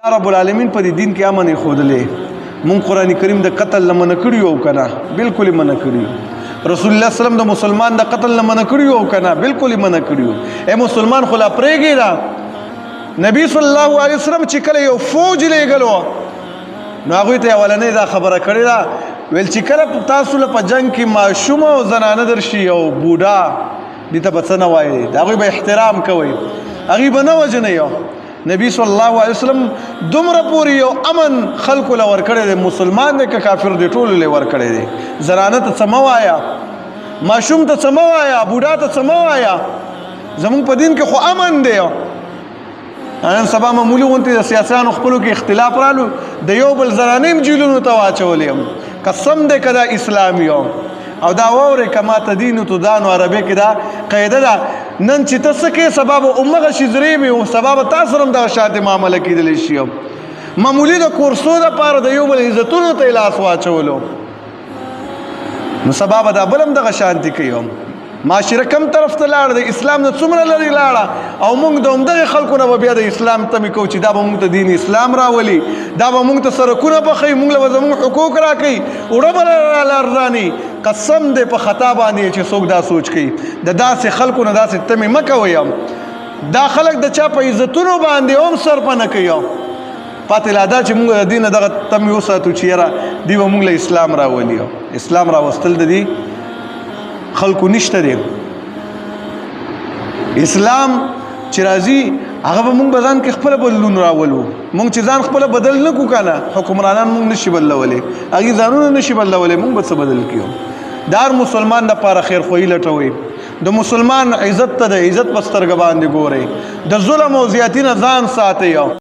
الله رب العالمین په دې دین کې امن خودلې مون قران کریم د قتل لمنه کړیو کنه بالکل منع کړیو رسول الله سلام د مسلمان د قتل لمنه کړیو کنه بالکل منع کړیو اے مسلمان خلا پرېږي دا نبی صلی الله علیه وسلم چې کله یو فوج لېګلو نو هغه ته ولنه دا خبره کړی دا ویل چې کله تاسو له په جنگ کې ماشوم او زنانه درشي او بوډا دې ته بڅنه وایي دا غوي به احترام کوي هغه به نه وجنه یو نبی صلی الله علیه وسلم دومره پوری یو امن خلق لور کړی دی مسلمان دی که کافر دی ټول لور کړی دی زنانه ته سموایا ماشوم ته سموایا بوډا ته سموایا زمون په دین کې خو امن دی نن سبا معمولی غونډې د سیاسيانو خپلو کې اختلاف رالو د یو بل زنانې جیلونو ته واچولې قسم دې کدا اسلامي او دا وره کما تدین تو دانو عربی کې دا قاعده ده نن چې تاسو کې سبب امغه شذری می او سبب تاسو هم د شاته معاملې کېدل شي معمولی د کورسو د پاره د یو بل عزتونو ته لاس واچولو نو سبب دا بلم د شانتی کوي معاشره کم طرف ته لاړ د اسلام نه څومره لري لاړه او موږ د همدغه خلکو نه بیا د اسلام تمې کو چې دا به موږ ته دین اسلام راولي دا به موږ ته سرکونه بخي موږ له زموږ حقوق راکړي وړه به لارځاني قسم دې په خطا باندې چې څوک دا سوچ کوي د داسې خلکو نه داسې تمې مه کوئ دا خلک د چا په عزتونو باندې هم صرفه نه کوي پاتې لا دا چې موږ د دین دغه تمې وساتو چې یاره دوی به موږ له اسلام راولي اسلام راوستل د دې خلکو نشته دی اسلام چې راځي هغه به موږ ځان کې خپل بدلون راولو موږ چې ځان خپل بدل نه کو کنه حکمرانان موږ نشي بدلولې هغه ځانونه نشي بدلولې موږ به څه بدل کیو دار مسلمان د پاره خیر خوې لټوي د مسلمان عزت ته د عزت پسترګ باندې ګوري د ظلم او زیاتی نه ځان ساتي